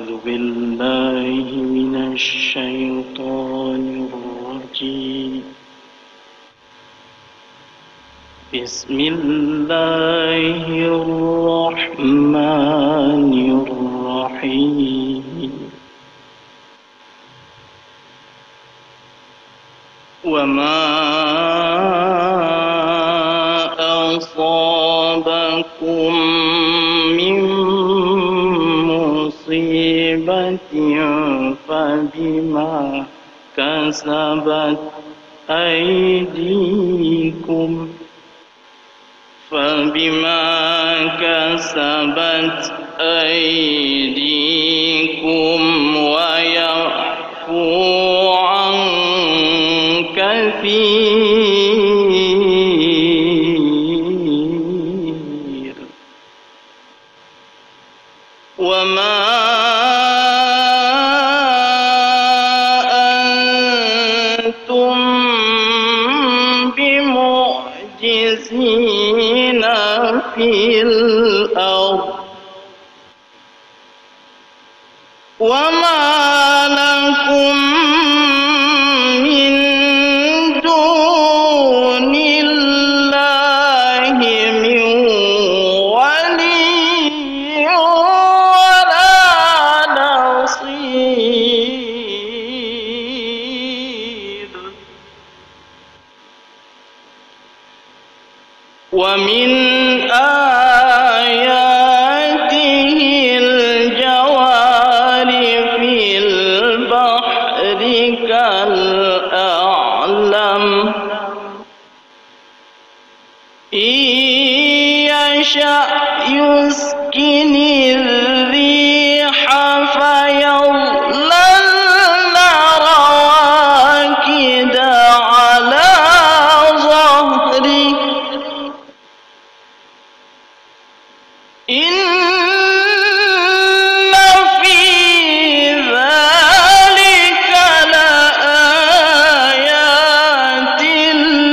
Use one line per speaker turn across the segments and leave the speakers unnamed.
أعوذ بالله من الشيطان الرجيم. بسم الله الرحمن الرحيم. وما أصابكم من مصيبة فبما كسبت أيديكم ويعفو عن كثير. وما أنتم بمعجزين في الأرض وما لكم من دون الله من ولي ولا نصير. ومن آياته الجوار في البحر كالأعلم إن يشأ يسكن الريح فيظللن رواكد على ظهره إن في ذلك لآيات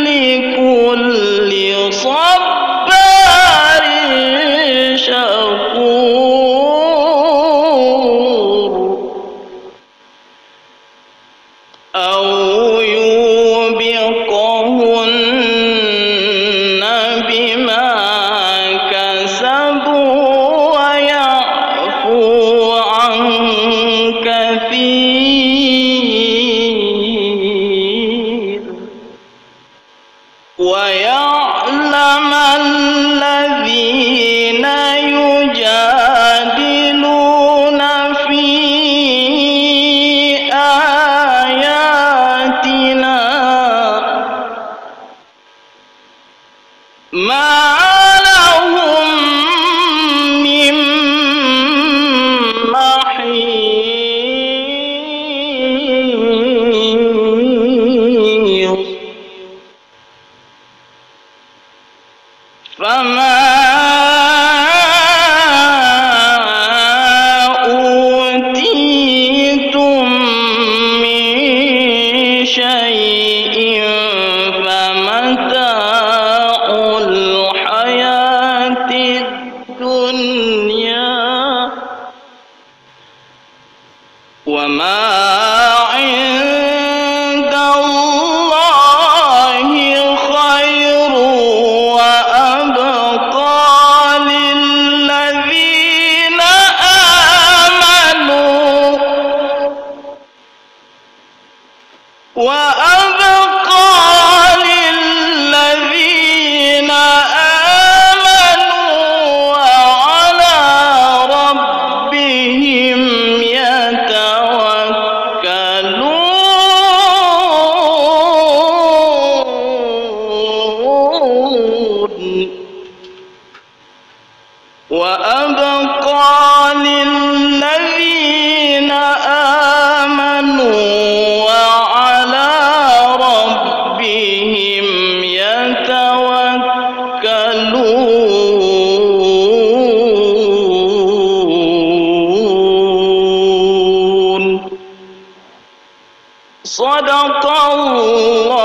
لكل صبار شكور. أو يوبقهن بما كسبوا ويعفو عن كثير. ويعلم الذين يجادلون في آياتنا ما لهم من محيص. فما أوتيتم من شيء فمتاع الحياة الدنيا وما عند الله خير وأبقى للذين آمنوا وعلى ربهم يتوكلون. وأبقى للذين آمنوا وعلى ربهم يتوكلون. صدق الله